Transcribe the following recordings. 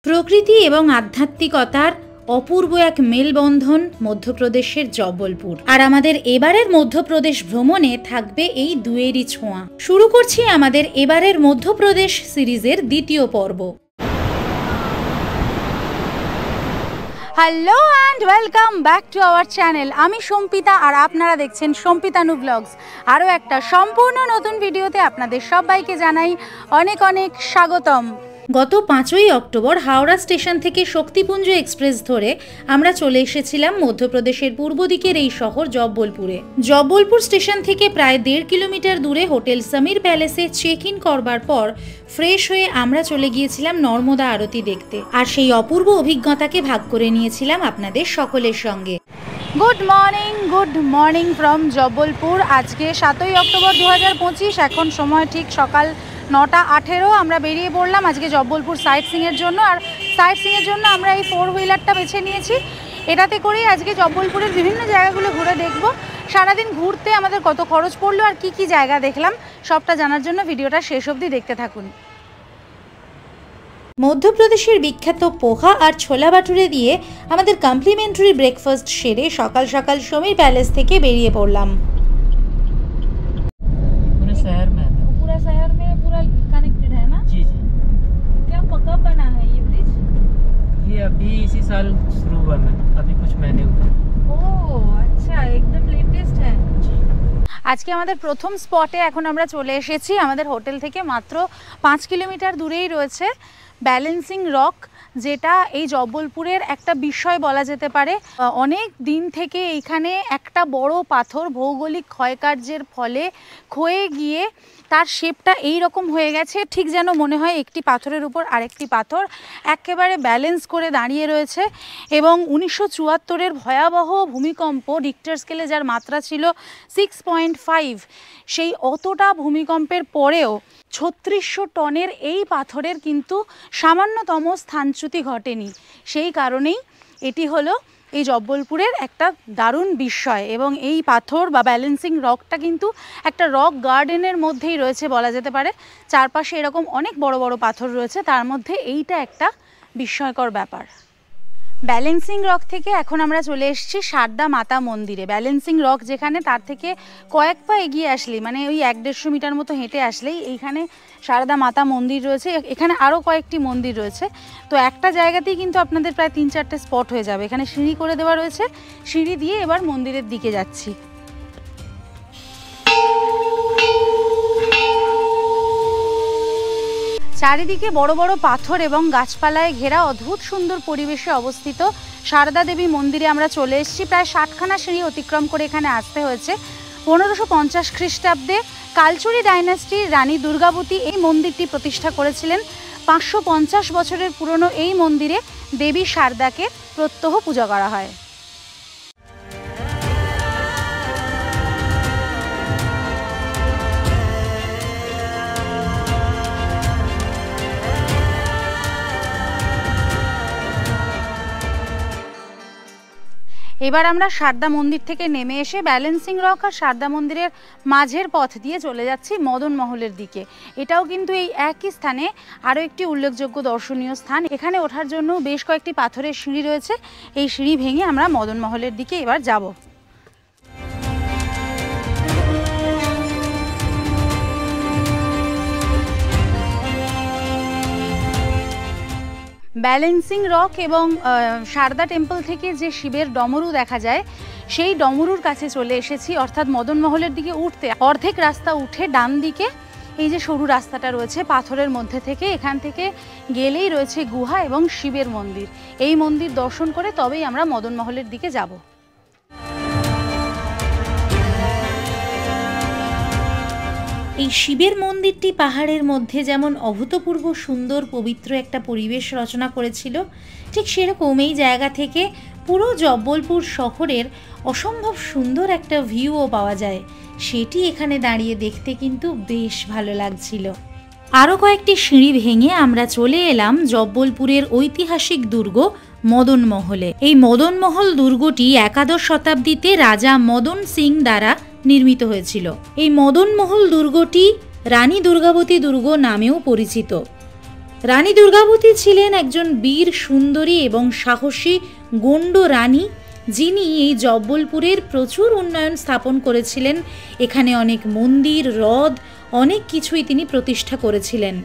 প্রকৃতি এবং আধ্যাত্মিকতার অপূর্ব এক মেলবন্ধন মধ্যপ্রদেশের জব্বলপুর। আর আমাদের এবারের মধ্যপ্রদেশ ভ্রমণে থাকবে এই দুয়েরই ছোঁয়া। শুরু করছি আমাদের এবারের মধ্যপ্রদেশ সিরিজের দ্বিতীয় পর্ব। Hello and welcome back to our channel. আমি সম্পিতা আর আপনারা দেখছেন সম্পিতানু ব্লগস। আরও একটা সম্পূর্ণ নতুন ভিডিওতে আপনাদের সবাইকে জানাই অনেক অনেক স্বাগতম। গত 5ই অক্টোবর হাওড়া স্টেশন থেকে শক্তিপুঞ্জ এক্সপ্রেস ধরে আমরা চলে এসেছিলাম মধ্যপ্রদেশের পূর্ব দিকের এই শহর জব্বলপুরে। জব্বলপুর স্টেশন থেকে প্রায় 1.5 কিলোমিটার দূরে হোটেল সমীর প্যালেসে চেক ইন করবার পর ফ্রেশ হয়ে আমরা চলে গিয়েছিলাম নর্মদা আরতি দেখতে। আর সেই অপূর্ব অভিজ্ঞতাকে ভাগ করে নিয়েছিলাম আপনাদের সকলের সঙ্গে। Good morning from Jabalpur. আজকে 7ই অক্টোবর 2025, এখন সময় ঠিক সকাল 9:18। আমরা বেরিয়ে পড়লাম আজকে জব্বলপুর সাইট সিংয়ের জন্য। আর সাইট সিংয়ের জন্য আমরা এই 4 হুইলারটা বেছে নিয়েছি। এটাতে করেই আজকে জব্বলপুরের বিভিন্ন জায়গাগুলো ঘুরে দেখব। সারাদিন ঘুরতে আমাদের কত খরচ পড়লো আর কি জায়গা দেখলাম সবটা জানার জন্য ভিডিওটা শেষ অবধি দেখতে থাকুন। মধ্যপ্রদেশের বিখ্যাত পোহা আর ছোলা বাটুরে দিয়ে আমাদের কমপ্লিমেন্টারি ব্রেকফাস্ট সেরে সকাল সকাল সমীর প্যালেস থেকে বেরিয়ে পড়লাম। अभी इसी साल शुरू हुआ है, अभी कुछ महीने हुए। ओह अच्छा, एकदम लेटेस्ट है। আজকে আমাদের প্রথম স্পটে এখন আমরা চলে এসেছি। আমাদের হোটেল থেকে মাত্র 5 কিলোমিটার দূরেই রয়েছে ব্যালেন্সিং রক, যেটা এই জব্বলপুরের একটা বিষয় বলা যেতে পারে। অনেক দিন থেকে এইখানে একটা বড় পাথর ভৌগোলিক ক্ষয়কার্যের ফলে ক্ষয়ে গিয়ে তার শেপটা এই রকম হয়ে গেছে, ঠিক যেন মনে হয় একটি পাথরের উপর আরেকটি পাথর একেবারে ব্যালেন্স করে দাঁড়িয়ে রয়েছে। এবং 1974-এর ভয়াবহ ভূমিকম্প, রিক্টার স্কেলে যার মাত্রা ছিল 6.5, সেই অতটা ভূমিকম্পের পরেও 3600 টনের এই পাথরের কিন্তু সামান্যতম স্থানচ্যুতি ঘটেনি। সেই কারণেই এটি হলো এই জব্বলপুরের একটা দারুণ বিস্ময়। এবং এই পাথর বা ব্যালেন্সিং রকটা কিন্তু একটা রক গার্ডেনের মধ্যেই রয়েছে বলা যেতে পারে। চারপাশে এরকম অনেক বড় বড় পাথর রয়েছে, তার মধ্যে এইটা একটা বিস্ময়কর ব্যাপার। ব্যালেন্সিং রক থেকে এখন আমরা চলে এসেছি সারদা মাতা মন্দিরে। ব্যালেন্সিং রক যেখানে, তার থেকে কয়েক পা এগিয়ে আসলেই, মানে ওই 1-150 মিটার মতো হেঁটে আসলেই এইখানে সারদা মাতা মন্দির রয়েছে। এখানে আরও কয়েকটি মন্দির রয়েছে। তো একটা জায়গাতেই কিন্তু আপনাদের প্রায় 3-4টে স্পট হয়ে যাবে। এখানে সিঁড়ি করে দেওয়া রয়েছে, সিঁড়ি দিয়ে এবার মন্দিরের দিকে যাচ্ছি। চারিদিকে বড় বড় পাথর এবং গাছপালায় ঘেরা অদ্ভুত সুন্দর পরিবেশে অবস্থিত সারদা দেবী মন্দিরে আমরা চলে এসেছি। প্রায় 60খানা সিঁড়ি অতিক্রম করে এখানে আসতে হয়েছে। 1550 খ্রিস্টাব্দে কালচুরি ডাইনাস্টির রানী দুর্গাবতী এই মন্দিরটি প্রতিষ্ঠা করেছিলেন। 550 বছরের পুরনো এই মন্দিরে দেবী সারদাকে প্রত্যহ পূজা করা হয়। এবার আমরা সারদা মন্দির থেকে নেমে এসে ব্যালেন্সিং রক আর সারদা মন্দিরের মাঝের পথ দিয়ে চলে যাচ্ছি মদন মহলের দিকে। এটাও কিন্তু এই একই স্থানে আরও একটি উল্লেখযোগ্য দর্শনীয় স্থান। এখানে ওঠার জন্য বেশ কয়েকটি পাথরের সিঁড়ি রয়েছে। এই সিঁড়ি ভেঙে আমরা মদন মহলের দিকে এবার যাব। ব্যালেন্সিং রক এবং সারদা টেম্পল থেকে যে শিবের ডমরু দেখা যায়, সেই ডমরুর কাছে চলে এসেছি। অর্থাৎ মদন মহলের দিকে উঠতে অর্ধেক রাস্তা উঠে ডান দিকে এই যে সরু রাস্তাটা রয়েছে পাথরের মধ্যে থেকে, এখান থেকে গেলেই রয়েছে গুহা এবং শিবের মন্দির। এই মন্দির দর্শন করে তবেই আমরা মদন মহলের দিকে যাব। এই শিবের মন্দিরটি পাহাড়ের মধ্যে যেমন অভূতপূর্ব সুন্দর পবিত্র একটা পরিবেশ রচনা করেছিল, ঠিক সেরকম এই জায়গা থেকে পুরো জব্বলপুর শহরের অসম্ভব সুন্দর একটা ভিউও পাওয়া যায়। সেটি এখানে দাঁড়িয়ে দেখতে কিন্তু বেশ ভালো লাগছিল। আরও কয়েকটি সিঁড়ি ভেঙে আমরা চলে এলাম জব্বলপুরের ঐতিহাসিক দুর্গ মদন মহলে। এই মদন মহল দুর্গটি একাদশ শতাব্দীতে রাজা মদন সিং দ্বারা নির্মিত হয়েছিল। এই মদন মহল দুর্গটি রানী দুর্গাবতী দুর্গ নামেও পরিচিত। রানী দুর্গাবতী ছিলেন একজন বীর সুন্দরী এবং সাহসী গণ্ড রানী, যিনি এই জব্বলপুরের প্রচুর উন্নয়ন স্থাপন করেছিলেন। এখানে অনেক মন্দির, হ্রদ, অনেক কিছুই তিনি প্রতিষ্ঠা করেছিলেন।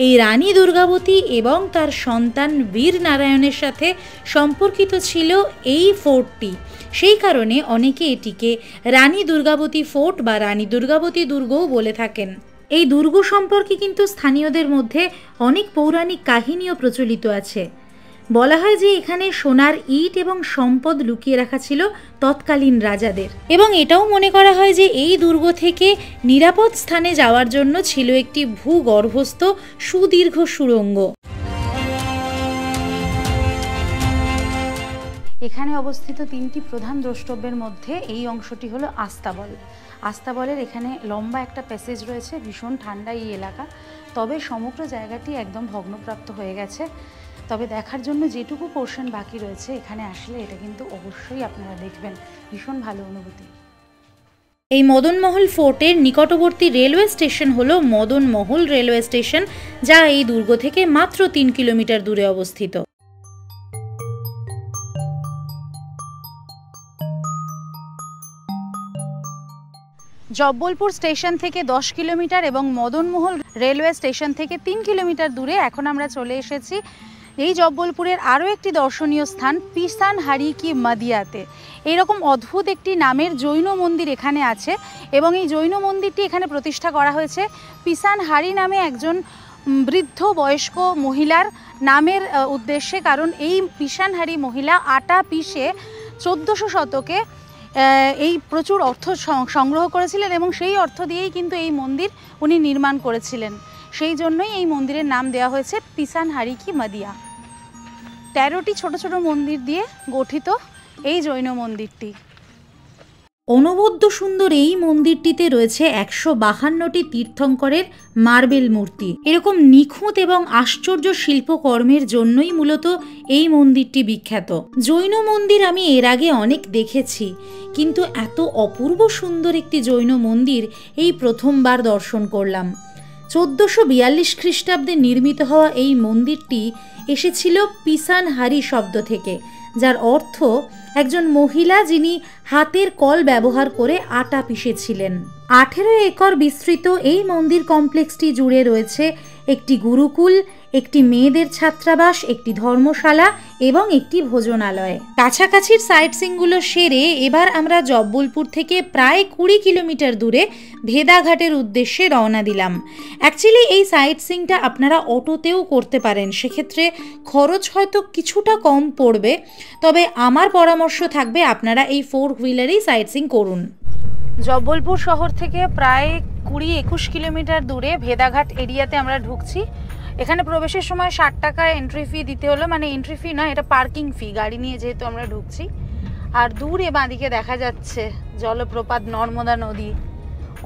এই রানী দুর্গাবতী এবং তার সন্তান বীর নারায়ণের সাথে সম্পর্কিত ছিল এই ফোর্টটি। সেই কারণে অনেকে এটিকে রানী দুর্গাবতী ফোর্ট বা রানী দুর্গাবতী দুর্গও বলে থাকেন। এই দুর্গ সম্পর্কে কিন্তু স্থানীয়দের মধ্যে অনেক পৌরাণিক কাহিনীও প্রচলিত আছে। বলা হয় যে এখানে সোনার ইট এবং সম্পদ লুকিয়ে রাখা ছিল তৎকালীন রাজাদের, এবং এটাও মনে করা হয় যে এই দুর্গ থেকে নিরাপদ স্থানে যাওয়ার জন্য ছিল একটি ভূগর্ভস্থ সুদীর্ঘ সুড়ঙ্গ। এখানে অবস্থিত তিনটি প্রধান দ্রষ্টব্যের মধ্যে এই অংশটি হলো আস্তাবল। আস্তাবলের এখানে লম্বা একটা প্যাসেজ রয়েছে, ভীষণ ঠান্ডা এই এলাকা, তবে সমগ্র জায়গাটি একদম ভগ্নপ্রাপ্ত হয়ে গেছে। তবে দেখার জন্য যেটুকু পোর্শন বাকি রয়েছে এখানে আসলে এটা কিন্তু অবশ্যই আপনারা দেখবেন, ভীষণ ভালো অনুভূতি। এই মদনমহল ফোর্টের নিকটবর্তী রেলওয়ে স্টেশন হলো মদনমহল রেলওয়ে স্টেশন, যা এই দুর্গ থেকে মাত্র 3 কিলোমিটার দূরে অবস্থিত। জব্বলপুর স্টেশন থেকে 10 কিলোমিটার এবং মদনমহল রেলওয়ে স্টেশন থেকে 3 কিলোমিটার দূরে এখন আমরা চলে এসেছি এই জব্বলপুরের আরও একটি দর্শনীয় স্থান পিসান হারি কি মাদিয়াতে। এইরকম অদ্ভুত একটি নামের জৈন মন্দির এখানে আছে এবং এই জৈন মন্দিরটি এখানে প্রতিষ্ঠা করা হয়েছে পিসান হারি নামে একজন বৃদ্ধ বয়স্ক মহিলার নামের উদ্দেশ্যে। কারণ এই পিসান হারি মহিলা আটা পিষে 1400 শতকে এই প্রচুর অর্থ সংগ্রহ করেছিলেন এবং সেই অর্থ দিয়েই কিন্তু এই মন্দির উনি নির্মাণ করেছিলেন। সেই জন্যই এই মন্দিরের নাম দেওয়া হয়েছে পিসান হারি কি মাদিয়া। 13টি ছোট ছোট মন্দির দিয়ে গঠিত এই জৈন মন্দিরটি। অনবদ্য সুন্দর এই মন্দিরটিতে রয়েছে 152টি তীর্থঙ্করের মার্বেল মূর্তি। এরকম নিখুঁত এবং আশ্চর্য শিল্পকর্মের জন্যই মূলত এই মন্দিরটি বিখ্যাত। জৈন মন্দির আমি এর আগে অনেক দেখেছি, কিন্তু এত অপূর্ব সুন্দর একটি জৈন মন্দির এই প্রথমবার দর্শন করলাম। 1442 খ্রিস্টাব্দে নির্মিত হওয়া এই মন্দিরটি এসেছিল পিসান হারি শব্দ থেকে, যার অর্থ একজন মহিলা যিনি হাতের কল ব্যবহার করে আটা পিষেছিলেন। 18 একর বিস্তৃত এই মন্দির কমপ্লেক্সটি জুড়ে রয়েছে একটি গুরুকুল, একটি মেয়েদের ছাত্রাবাস, একটি ধর্মশালা এবং একটি ভোজনালয়। কাছাকাছির সাইট সিনগুলো সেরে এবার আমরা জব্বলপুর থেকে প্রায় 20 কিলোমিটার দূরে ভেদাঘাটের উদ্দেশ্যে রওনা দিলাম। অ্যাকচুয়ালি এই সাইট সিনটা আপনারা অটোতেও করতে পারেন, সেক্ষেত্রে খরচ হয়তো কিছুটা কম পড়বে, তবে আমার পরামর্শ থাকবে আপনারা এই 4 হুইলারেই সাইট সিন করুন। জব্বলপুর শহর থেকে প্রায় 20-21 কিলোমিটার দূরে ভেদাঘাট এরিয়াতে আমরা ঢুকছি। এখানে প্রবেশের সময় 60 টাকা এন্ট্রি ফি দিতে হলো, মানে এন্ট্রি ফি না, এটা পার্কিং ফি, গাড়ি নিয়ে যেহেতু আমরা ঢুকছি। আর দূরে বাঁদিকে দেখা যাচ্ছে জলপ্রপাত নর্মদা নদী।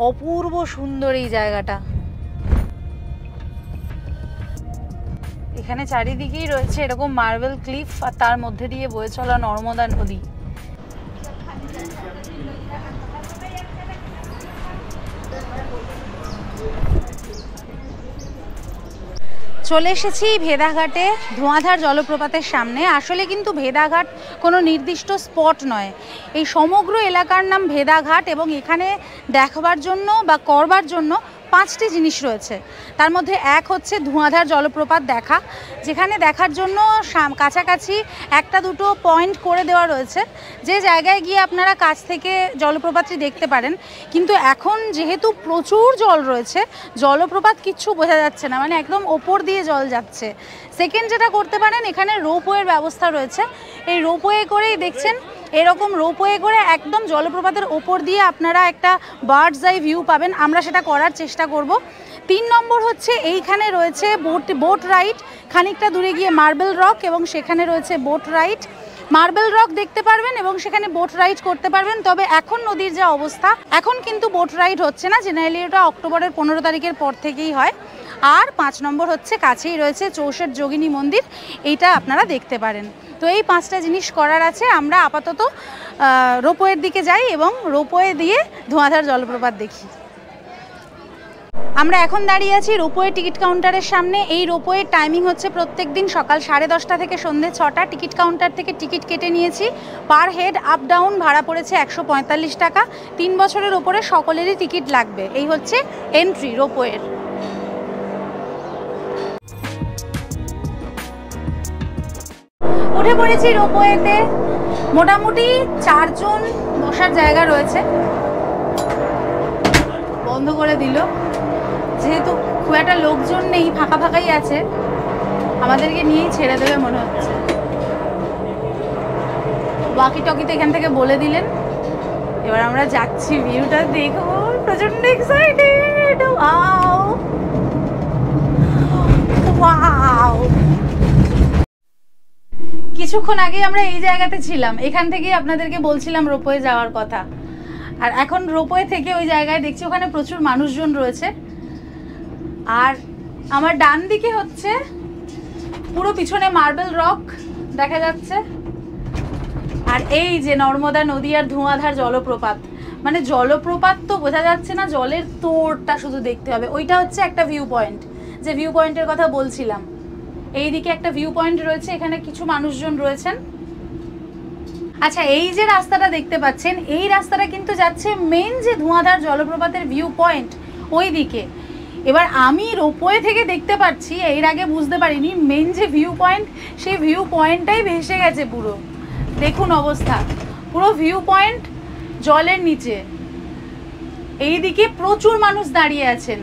অপূর্ব সুন্দর এই জায়গাটা। এখানে চারিদিকেই রয়েছে এরকম মার্বেল ক্লিফ আর তার মধ্যে দিয়ে বয়ে চলা নর্মদা নদী। চলে এসেছি ভেদাঘাটে ধোঁয়াধার জলপ্রপাতের সামনে। আসলে কিন্তু ভেদাঘাট কোনো নির্দিষ্ট স্পট নয়, এই সমগ্র এলাকার নাম ভেদাঘাট এবং এখানে দেখবার জন্য বা করবার জন্য 5টি জিনিস রয়েছে। তার মধ্যে এক হচ্ছে ধোঁয়াধার জলপ্রপাত দেখা, যেখানে দেখার জন্য কাছাকাছি 1-2 পয়েন্ট করে দেওয়া রয়েছে, যে জায়গায় গিয়ে আপনারা কাছ থেকে জলপ্রপাতটি দেখতে পারেন। কিন্তু এখন যেহেতু প্রচুর জল রয়েছে, জলপ্রপাত কিচ্ছু বোঝা যাচ্ছে না, মানে একদম ওপর দিয়ে জল যাচ্ছে। সেকেন্ড যেটা করতে পারেন, এখানে রোপওয়ের ব্যবস্থা রয়েছে। এই রোপওয়ে করেই দেখছেন, এরকম রোপওয়ে করে একদম জলপ্রপাতের ওপর দিয়ে আপনারা একটা বার্ডস আই ভিউ পাবেন। আমরা সেটা করার চেষ্টা করব। 3 নম্বর হচ্ছে এইখানে রয়েছে বোট রাইড, খানিকটা দূরে গিয়ে মার্বেল রক এবং সেখানে রয়েছে বোট রাইড। মার্বেল রক দেখতে পারবেন এবং সেখানে বোট রাইড করতে পারবেন। তবে এখন নদীর যা অবস্থা, এখন কিন্তু বোট রাইড হচ্ছে না, জেনারেলি ওটা অক্টোবরের 15 তারিখের পর থেকেই হয়। আর 5 নম্বর হচ্ছে কাছেই রয়েছে চৌষট যোগিনী মন্দির, এইটা আপনারা দেখতে পারেন। তো এই 5টা জিনিস করার আছে। আমরা আপাতত রোপওয়ের দিকে যাই এবং রোপওয়ে দিয়ে ধোঁয়াধার জলপ্রপাত দেখি। আমরা এখন দাঁড়িয়ে আছি রোপওয়ে টিকিট কাউন্টারের সামনে। এই রোপওয়ের টাইমিং হচ্ছে প্রত্যেক দিন সকাল 10:30 থেকে সন্ধ্যে 6টা। টিকিট কাউন্টার থেকে টিকিট কেটে নিয়েছি। পার হেড আপ ডাউন ভাড়া পড়েছে 145 টাকা। 3 বছরের ওপরে সকলেরই টিকিট লাগবে। এই হচ্ছে এন্ট্রি রোপওয়ের। উঠে পড়েছি রোপওয়েতে। মোটামুটি 4 জন বসার জায়গা রয়েছে। বন্ধ করে দিল, যেহেতু খুব একটা লোকজন নেই, ফাঁকা ফাঁকাই আছে, আমাদেরকে নিয়েই ছেড়ে দেবে মনে হচ্ছে। ওয়াকি টকিতে এখান থেকে বলে দিলেন। এবার আমরা যাচ্ছি, ভিউটা দেখবো, প্রচন্ড এক্সাইটেড। Wow wow. কিছুক্ষণ আগে আমরা এই জায়গাতে ছিলাম, এখান থেকেই আপনাদেরকে বলছিলাম রোপওয়ে যাওয়ার কথা। আর এখন রোপওয়ে থেকে ওই জায়গায় দেখছি ওখানে প্রচুর মানুষজন রয়েছে। আর আমার ডান দিকে হচ্ছে পুরো পিছনে মার্বেল রক দেখা যাচ্ছে। আর এই যে নর্মদা নদী আর ধোঁয়াধার জলপ্রপাত, মানে জলপ্রপাত তো বোঝা যাচ্ছে না, জলের তোড়টা শুধু দেখতে হবে। ওইটা হচ্ছে একটা ভিউ পয়েন্ট, যে ভিউ পয়েন্টের কথা বলছিলাম। এইদিকে একটা ভিউ পয়েন্ট রয়েছে, এখানে কিছু মানুষজন রয়েছেন। আচ্ছা, এই যে রাস্তাটা দেখতে পাচ্ছেন, এই রাস্তাটা কিন্তু যাচ্ছে মেইন যে ধোঁয়াধার জলপ্রপাতের ভিউ পয়েন্ট ওই দিকে। এবার আমি রোপওয়ে থেকে দেখতে পাচ্ছি, এর আগে বুঝতে পারিনি, মেইন যে ভিউ পয়েন্ট সেই ভিউ পয়েন্টটাই ভেসে গেছে পুরো। দেখুন অবস্থা, পুরো ভিউ পয়েন্ট জলের নিচে। এইদিকে প্রচুর মানুষ দাঁড়িয়ে আছেন।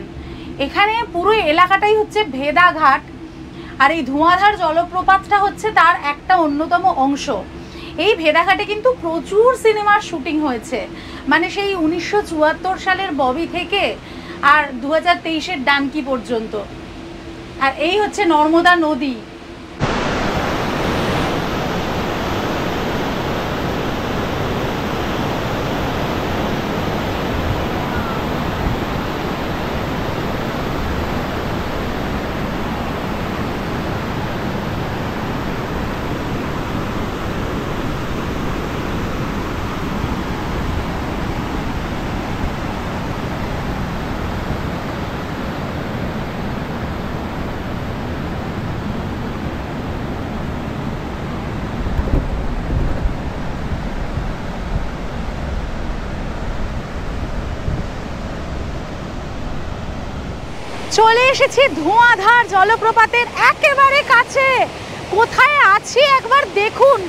এখানে পুরো এলাকাটাই হচ্ছে ভেদাঘাট। আর এই ধোঁয়াধার জলপ্রপাতটা হচ্ছে তার একটা অন্যতম অংশ। এই ভেদাঘাটে কিন্তু প্রচুর সিনেমার শুটিং হয়েছে, মানে সেই 1974 সালের ববি থেকে আর 2023-এর ডানকি পর্যন্ত। আর এই হচ্ছে নর্মদা নদী। চলে এসেছি ধোঁয়াধার জলপ্রপাতের একেবারে কাছে। কোথায় আছি একবার দেখুন,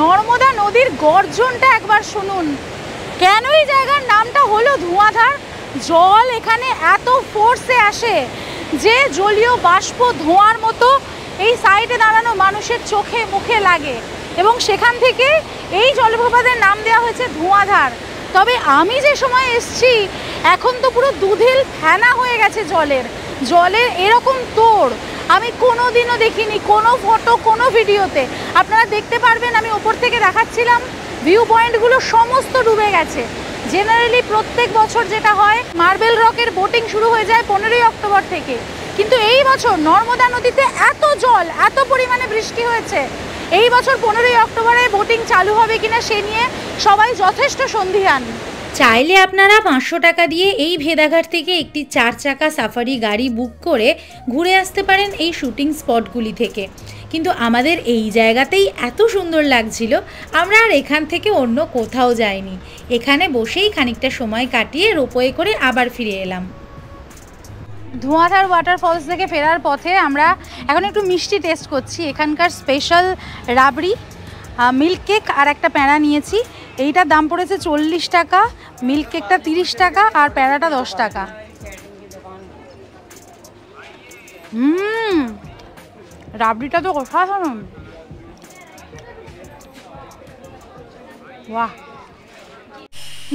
নর্মদা নদীর গর্জনটা একবার শুনুন। কেন এই জায়গার নামটা হলো ধোঁয়াধার? জল এখানে এত ফোর্সে আসে যে জলীয় বাষ্প ধোঁয়ার মতো এই সাইডে দাঁড়ানো মানুষের চোখে মুখে লাগে, এবং সেখান থেকে এই জলপ্রপাতের নাম দেওয়া হয়েছে ধোঁয়াধার। তবে আমি যে সময় এসছি এখন তো পুরো দুধিল ফেনা হয়ে গেছে জলের এরকম তোড় আমি কোনোদিনও দেখিনি, কোনো ফটো কোনো ভিডিওতে। আপনারা দেখতে পারবেন, আমি ওপর থেকে দেখাচ্ছিলাম, ভিউ পয়েন্টগুলো সমস্ত ডুবে গেছে। জেনারেলি প্রত্যেক বছর যেটা হয়, মার্বেল রকের বোটিং শুরু হয়ে যায় 15ই অক্টোবর থেকে, কিন্তু এই বছর নর্মদা নদীতে এত জল, এত পরিমাণে বৃষ্টি হয়েছে, এই বছর 15ই অক্টোবরে বোটিং চালু হবে কিনা সে নিয়ে সবাই যথেষ্ট সন্দিহান। চাইলে আপনারা 500 টাকা দিয়ে এই ভেদাঘাট থেকে একটি 4 চাকা সাফারি গাড়ি বুক করে ঘুরে আসতে পারেন এই শুটিং স্পটগুলি থেকে। কিন্তু আমাদের এই জায়গাতেই এত সুন্দর লাগছিল, আমরা আর এখান থেকে অন্য কোথাও যাইনি। এখানে বসেই খানিকটা সময় কাটিয়ে রোপওয়ে করে আবার ফিরে এলাম। ধোঁয়াধার ওয়াটারফলস থেকে ফেরার পথে আমরা এখন একটু মিষ্টি টেস্ট করছি। এখানকার স্পেশাল রাবড়ি, মিল্ক কেক আর একটা প্যাঁড়া নিয়েছি। এইটার দাম পড়েছে 40 টাকা, মিল্ক কেকটা 30 টাকা আর প্যাঁড়াটা 10 টাকা। রাবড়িটা তো অসাধারণ। বাহ।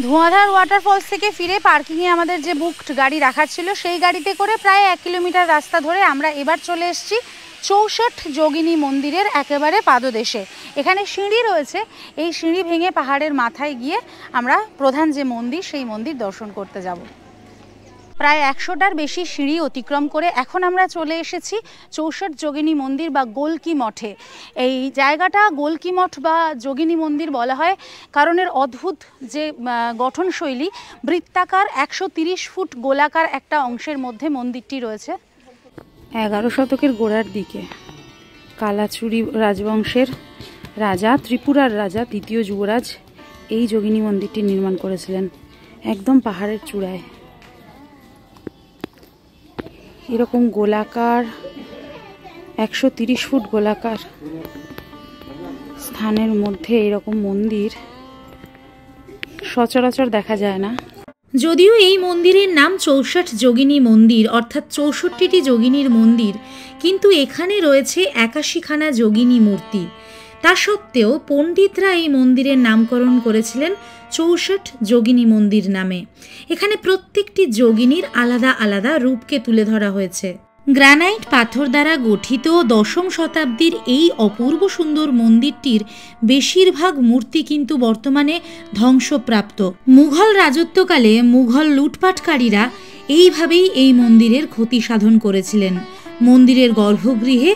ধোঁয়াধার ওয়াটারফলস থেকে ফিরে পার্কিংয়ে আমাদের যে বুকড গাড়ি রাখার ছিল, সেই গাড়িতে করে প্রায় 1 কিলোমিটার রাস্তা ধরে আমরা এবার চলে এসেছি 64 যোগিনী মন্দিরের একেবারে পাদদেশে। এখানে সিঁড়ি রয়েছে, এই সিঁড়ি ভেঙে পাহাড়ের মাথায় গিয়ে আমরা প্রধান যে মন্দির সেই মন্দির দর্শন করতে যাব। প্রায় 100টার বেশি সিঁড়ি অতিক্রম করে এখন আমরা চলে এসেছি 64 যোগিনী মন্দির বা গোলকি মঠে। এই জায়গাটা গোলকি মঠ বা যোগিনী মন্দির বলা হয় কারণ এর অদ্ভুত যে গঠনশৈলী, বৃত্তাকার 130 ফুট গোলাকার একটা অংশের মধ্যে মন্দিরটি রয়েছে। 11 শতকের গোড়ার দিকে কালাচুরি রাজবংশের রাজা, ত্রিপুরার রাজা তৃতীয় যুবরাজ এই যোগিনী মন্দিরটি নির্মাণ করেছিলেন একদম পাহাড়ের চূড়ায়। এরকম গোলাকার 130 ফুট গোলাকার স্থানের মধ্যে এরকম মন্দির সচরাচর দেখা যায় না। যদিও এই মন্দিরের নাম 64 যোগিনী মন্দির অর্থাৎ 64টি যোগিনীর মন্দির, কিন্তু এখানে রয়েছে 81খানা যোগিনী মূর্তি। তা সত্ত্বেও পণ্ডিতরা এই মন্দিরের নামকরণ করেছিলেন 64 যোগিনী মন্দির নামে। এখানে প্রত্যেকটি যোগিনীর আলাদা আলাদা রূপকে তুলে ধরা হয়েছে। গ্রানাইট পাথর দ্বারা গঠিত 10ম শতাব্দীর এই অপূর্ব সুন্দর মন্দিরটির বেশিরভাগ মূর্তি কিন্তু বর্তমানে ধ্বংসপ্রাপ্ত। মুঘল রাজত্বকালে মুঘল লুটপাটকারীরা এইভাবেই এই মন্দিরের ক্ষতি সাধন করেছিলেন। মন্দিরের গর্ভগৃহে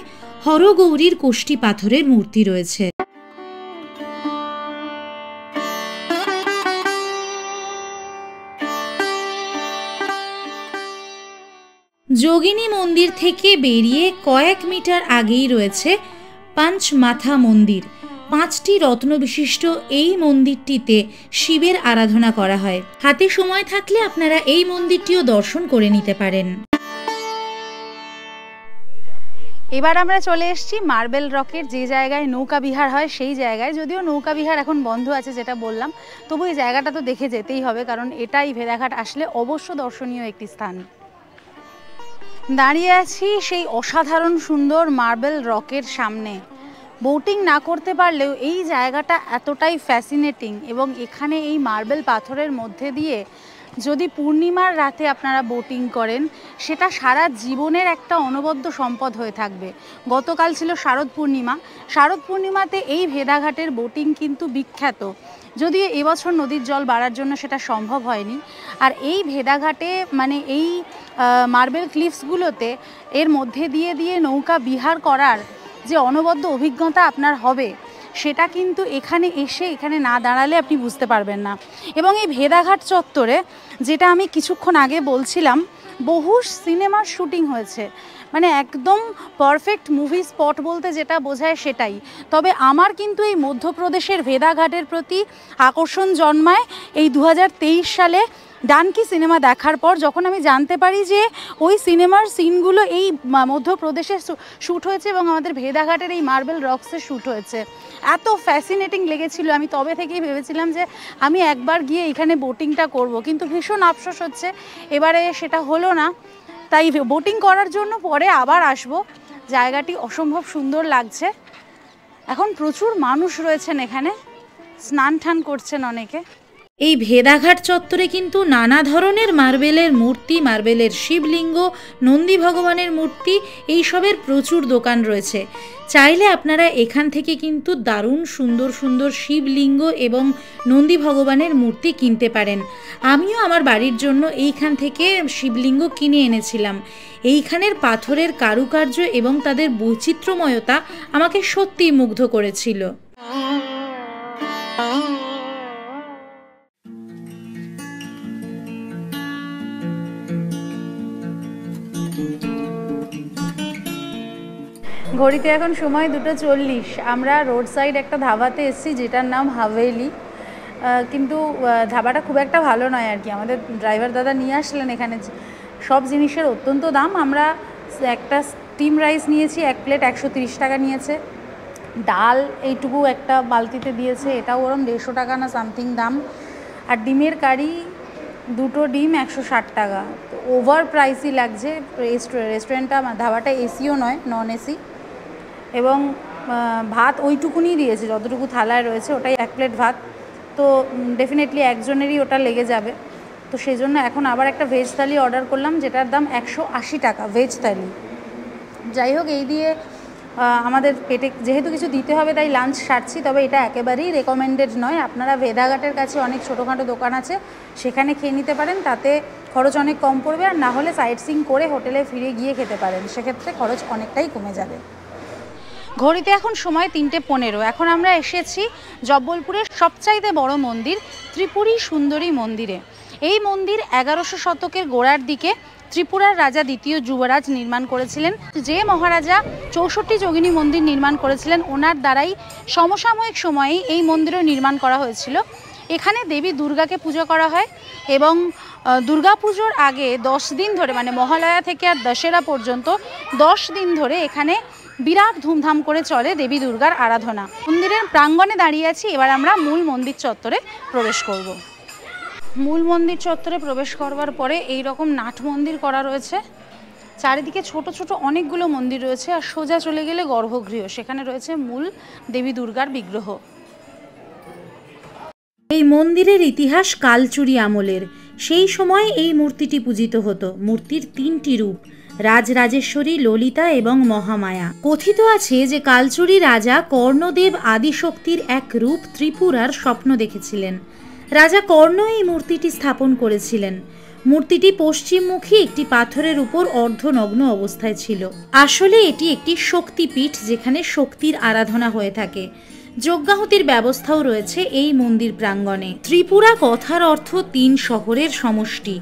হরগৌরীর কোষ্ঠী পাথরের মূর্তি রয়েছে। যোগিনী মন্দির থেকে বেরিয়ে কয়েক মিটার আগেই রয়েছে পাঞ্চমাথা মন্দির। 5টি রত্ন বিশিষ্ট এই মন্দিরটিতে শিবের আরাধনা করা হয়। হাতে সময় থাকলে আপনারা এই মন্দিরটিও দর্শন করে নিতে পারেন। এবার আমরা চলে এসেছি মার্বেল রকের যে জায়গায় নৌকা বিহার হয় সেই জায়গায়। যদিও নৌকা বিহার এখন বন্ধ আছে যেটা বললাম, তবু এই জায়গাটা তো দেখে যেতেই হবে, কারণ এটাই ভেড়াঘাট আসলে অবশ্য দর্শনীয় একটি স্থান। দাঁড়িয়ে আছি সেই অসাধারণ সুন্দর মার্বেল রকের সামনে। বোটিং না করতে পারলেও এই জায়গাটা এতটাই ফ্যাসিনেটিং, এবং এখানে এই মার্বেল পাথরের মধ্যে দিয়ে যদি পূর্ণিমার রাতে আপনারা বোটিং করেন সেটা সারা জীবনের একটা অনবদ্য সম্পদ হয়ে থাকবে। গতকাল ছিল শারদ পূর্ণিমা। শারদ পূর্ণিমাতে এই ভেদাঘাটের বোটিং কিন্তু বিখ্যাত, যদিও এবছর নদীর জল বাড়ার জন্য সেটা সম্ভব হয়নি। আর এই ভেদাঘাটে মানে এই মার্বেল ক্লিফসগুলোতে এর মধ্যে দিয়ে দিয়ে নৌকা বিহার করার যে অনবদ্য অভিজ্ঞতা আপনার হবে সেটা কিন্তু এখানে এসে এখানে না দাঁড়ালে আপনি বুঝতে পারবেন না। এবং এই ভেদাঘাট চত্বরে, যেটা আমি কিছুক্ষণ আগে বলছিলাম, বহু সিনেমার শুটিং হয়েছে। মানে একদম পারফেক্ট মুভি স্পট বলতে যেটা বোঝায় সেটাই। তবে আমার কিন্তু এই মধ্যপ্রদেশের ভেদাঘাটের প্রতি আকর্ষণ জন্মায় এই 2023 সালে ডানকি সিনেমা দেখার পর, যখন আমি জানতে পারি যে ওই সিনেমার সিনগুলো এই মধ্যপ্রদেশে শ্যুট হয়েছে এবং আমাদের ভেদাঘাটের এই মার্বেল রকসে শ্যুট হয়েছে। এত ফ্যাসিনেটিং লেগেছিল, আমি তবে থেকেই ভেবেছিলাম যে আমি একবার গিয়ে এখানে বোটিংটা করব, কিন্তু ভীষণ আফসোস হচ্ছে এবারে সেটা হলো না। তাই বোটিং করার জন্য পরে আবার আসব। জায়গাটি অসম্ভব সুন্দর লাগছে। এখন প্রচুর মানুষ রয়েছেন এখানে, স্নান টান করছেন অনেকে। এই ভেদাঘাট চত্বরে কিন্তু নানা ধরনের মার্বেলের মূর্তি, মার্বেলের শিবলিঙ্গ, নন্দী ভগবানের মূর্তি, এইসবের প্রচুর দোকান রয়েছে। চাইলে আপনারা এখান থেকে কিন্তু দারুণ সুন্দর সুন্দর শিবলিঙ্গ এবং নন্দী ভগবানের মূর্তি কিনতে পারেন। আমিও আমার বাড়ির জন্য এইখান থেকে শিবলিঙ্গ কিনে এনেছিলাম। এইখানের পাথরের কারুকার্য এবং তাদের বৈচিত্র্যময়তা আমাকে সত্যিই মুগ্ধ করেছিল। ঘড়িতে এখন সময় 2:40। আমরা রোড সাইড একটা ধাবাতে এসেছি যেটার নাম হাভেলি, কিন্তু ধাবাটা খুব একটা ভালো নয় আর কি। আমাদের ড্রাইভার দাদা নিয়ে আসলেন এখানে, সব জিনিসের অত্যন্ত দাম। আমরা একটা স্টিম রাইস নিয়েছি, 1 প্লেট 130 টাকা নিয়েছে। ডাল এইটুকু একটা বালতিতে দিয়েছে, এটাও ওরম 150 টাকা না সামথিং দাম। আর ডিমের কারি, 2টো ডিম 160 টাকা। তো ওভার প্রাইসই লাগছে। রেস্টুরেন্টটা, ধাবাটা এসিও নয়, নন এসি। এবং ভাত ওইটুকুনি দিয়েছে যতটুকু থালায় রয়েছে, ওটাই 1 প্লেট ভাত। তো ডেফিনেটলি একজনেরই ওটা লেগে যাবে। তো সেই জন্য এখন আবার একটা ভেজ থালি অর্ডার করলাম, যেটার দাম 180 টাকা ভেজ থালি। যাই হোক, এই দিয়ে আমাদের পেটে যেহেতু কিছু দিতে হবে তাই লাঞ্চ সারছি, তবে এটা একেবারেই রেকমেন্ডেড নয়। আপনারা ভেদাঘাটের কাছে অনেক ছোটোখাটো দোকান আছে, সেখানে খেয়ে নিতে পারেন, তাতে খরচ অনেক কম পড়বে। আর না হলে সাইট সিইং করে হোটেলে ফিরে গিয়ে খেতে পারেন, সেক্ষেত্রে খরচ অনেকটাই কমে যাবে। ঘড়িতে এখন সময় 3:15। এখন আমরা এসেছি জব্বলপুরের সবচাইতে বড় মন্দির ত্রিপুরী সুন্দরী মন্দিরে। এই মন্দির 1100 শতকের গোড়ার দিকে ত্রিপুরার রাজা দ্বিতীয় যুবরাজ নির্মাণ করেছিলেন। যে মহারাজা 64 যোগিনী মন্দির নির্মাণ করেছিলেন, ওনার দ্বারাই সমসাময়িক সময়েই এই মন্দিরও নির্মাণ করা হয়েছিল। এখানে দেবী দুর্গাকে পুজো করা হয় এবং দুর্গা পুজোর আগে 10 দিন ধরে, মানে মহালয়া থেকে আর দশেরা পর্যন্ত 10 দিন ধরে এখানে বিরাট ধুমধাম করে চলে দেবী দুর্গার আরাধনা। মন্দিরের প্রাঙ্গণে দাঁড়িয়ে আছি, এবার আমরা মূল মন্দির চত্বরে প্রবেশ করব। মূল মন্দির চত্বরে প্রবেশ করবার পরে এই রকম নাট মন্দির করা রয়েছে, চারিদিকে ছোট ছোট অনেকগুলো মন্দির রয়েছে, আর সোজা চলে গেলে গর্ভগৃহ, সেখানে রয়েছে মূল দেবী দুর্গার বিগ্রহ। এই মন্দিরের ইতিহাস কালচুরি আমলের। সেই সময় এই মূর্তিটি পূজিত হতো। মূর্তির 3টি রূপ, রাজরাজেশ্বরী, ললিতা এবং মহামায়া। কথিত আছে যে কালচুরি রাজা কর্ণদেব আদিশক্তির এক রূপ ত্রিপুরার স্বপ্ন দেখেছিলেন। রাজা কর্ণ এই মূর্তিটি স্থাপন করেছিলেন। মূর্তিটি পশ্চিমমুখী একটি পাথরের উপর অর্ধনগ্ন অবস্থায় ছিল। আসলে এটি একটি শক্তিপীঠ, যেখানে শক্তির আরাধনা হয়ে থাকে। যজ্ঞাহুতির ব্যবস্থাও রয়েছে এই মন্দির প্রাঙ্গণে। ত্রিপুরা কথার অর্থ 3 শহরের সমষ্টি,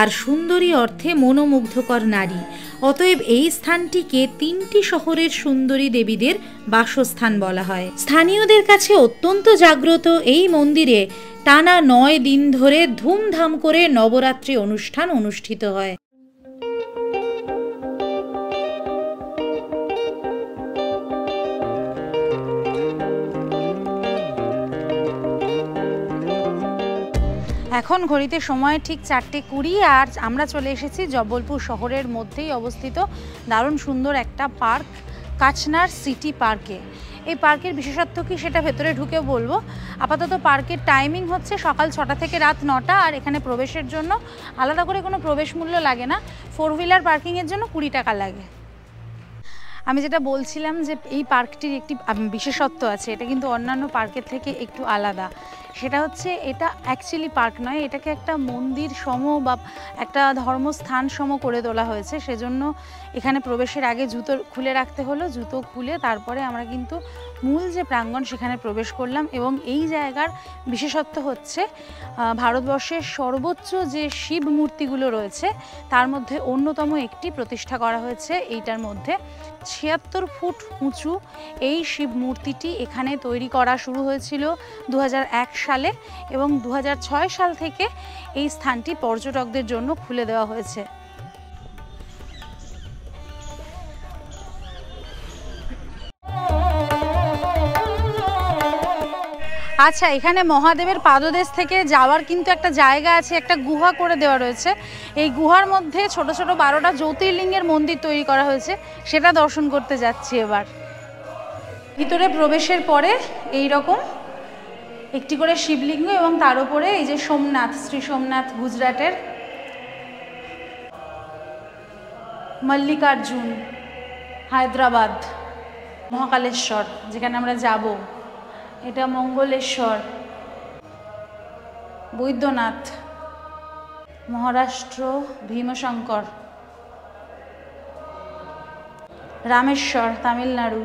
আর সুন্দরী অর্থে মনোমুগ্ধকর নারী। অতএব এই স্থানটিকে 3টি শহরের সুন্দরী দেবীদের বাসস্থান বলা হয়। স্থানীয়দের কাছে অত্যন্ত জাগ্রত এই মন্দিরে টানা 9 দিন ধরে ধুমধাম করে নবরাত্রি অনুষ্ঠান অনুষ্ঠিত হয়। এখন ঘড়িতে সময় ঠিক 4:20, আর আমরা চলে এসেছি জব্বলপুর শহরের মধ্যেই অবস্থিত দারুণ সুন্দর একটা পার্ক, কাচনার সিটি পার্কে। এই পার্কের বিশেষত্ব কি সেটা ভেতরে ঢুকে বলবো। আপাতত পার্কের টাইমিং হচ্ছে সকাল 6টা থেকে রাত 9টা, আর এখানে প্রবেশের জন্য আলাদা করে কোনো প্রবেশ মূল্য লাগে না। 4 হুইলার পার্কিংয়ের জন্য 20 টাকা লাগে। আমি যেটা বলছিলাম যে এই পার্কটির একটি বিশেষত্ব আছে, এটা কিন্তু অন্যান্য পার্কের থেকে একটু আলাদা। সেটা হচ্ছে এটা অ্যাকচুয়ালি পার্ক নয়, এটাকে একটা মন্দির সম বা একটা ধর্মস্থান সম করে তোলা হয়েছে। সেজন্য এখানে প্রবেশের আগে জুতো খুলে রাখতে হলো। জুতো খুলে তারপরে আমরা কিন্তু মূল যে প্রাঙ্গণ সেখানে প্রবেশ করলাম। এবং এই জায়গার বিশেষত্ব হচ্ছে ভারতবর্ষের সর্বোচ্চ যে শিব মূর্তিগুলো রয়েছে তার মধ্যে অন্যতম একটি প্রতিষ্ঠা করা হয়েছে এইটার মধ্যে। 76 ফুট উঁচু এই শিব মূর্তিটি এখানে তৈরি করা শুরু হয়েছিল 2001 সালে, এবং 2006 সাল থেকে এই স্থানটি পর্যটকদের জন্য খুলে দেওয়া হয়েছে। আচ্ছা, এখানে মহাদেবের পাদদেশ থেকে যাওয়ার কিন্তু একটা জায়গা আছে, একটা গুহা করে দেওয়া রয়েছে। এই গুহার মধ্যে ছোট ছোট 12টা জ্যোতির্লিঙ্গের মন্দির তৈরি করা হয়েছে, সেটা দর্শন করতে যাচ্ছি এবার। ভিতরে প্রবেশের পরে এই রকম একটি করে শিবলিঙ্গ, এবং তার উপরে এই যে সোমনাথ, শ্রী সোমনাথ গুজরাটের, মল্লিকার্জুন হায়দ্রাবাদ, মহাকালেশ্বর যেখানে আমরা যাব, এটা মঙ্গলেশ্বর, বৈদ্যনাথ মহারাষ্ট্র, ভীমশঙ্কর, রামেশ্বর তামিলনাড়ু,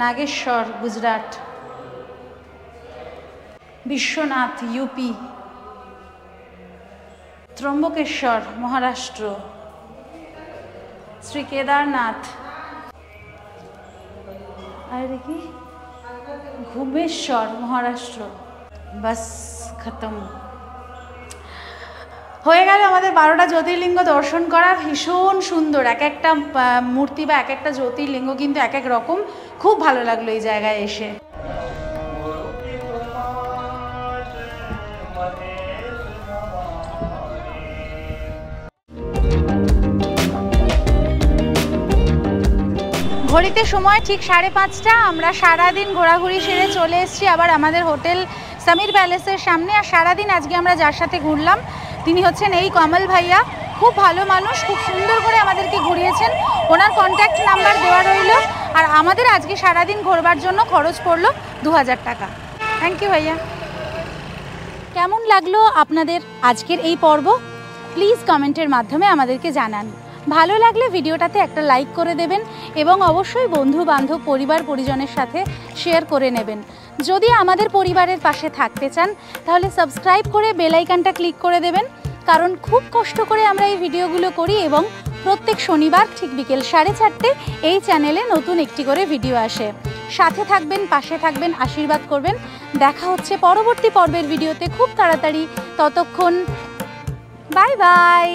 নাগেশ্বর গুজরাট, বিশ্বনাথ ইউপি, ত্রম্বকেশ্বর মহারাষ্ট্র, শ্রী কেদারনাথ, আর দেখি ঘুমেশ্বর মহারাষ্ট্র। বাস খতম হয়ে গেল আমাদের 12টা জ্যোতির্লিঙ্গ দর্শন করা। ভীষণ সুন্দর এক একটা মূর্তি বা এক একটা জ্যোতির্লিঙ্গ কিন্তু এক এক রকম। খুব ভালো লাগলো এই জায়গায় এসে। ঘড়িতে সময় ঠিক 5:30। আমরা সারাদিন ঘোরাঘুরি সেরে চলে এসেছি আবার আমাদের হোটেল সমীর প্যালেসের সামনে। আর সারাদিন আজকে আমরা যার সাথে ঘুরলাম তিনি হচ্ছেন এই কমল ভাইয়া। খুব ভালো মানুষ, খুব সুন্দর করে আমাদেরকে ঘুরিয়েছেন। ওনার কন্ট্যাক্ট নাম্বার দেওয়া রইল। আর আমাদের আজকে সারাদিন ঘোরবার জন্য খরচ পড়লো 2000 টাকা। থ্যাংক ইউ ভাইয়া। কেমন লাগলো আপনাদের আজকের এই পর্ব? প্লিজ কমেন্টের মাধ্যমে আমাদেরকে জানান। ভালো লাগলে ভিডিওটাতে একটা লাইক করে দেবেন এবং অবশ্যই বন্ধু বান্ধব পরিবার পরিজনের সাথে শেয়ার করে নেবেন। যদি আমাদের পরিবারের পাশে থাকতে চান তাহলে সাবস্ক্রাইব করে বেল আইকনটা ক্লিক করে দেবেন, কারণ খুব কষ্ট করে আমরা এই ভিডিওগুলো করি এবং প্রত্যেক শনিবার ঠিক বিকেল 4:30 এই চ্যানেলে নতুন একটি করে ভিডিও আসে। সাথে থাকবেন, পাশে থাকবেন, আশীর্বাদ করবেন। দেখা হচ্ছে পরবর্তী পর্বের ভিডিওতে খুব তাড়াতাড়ি। ততক্ষণ বাই বাই।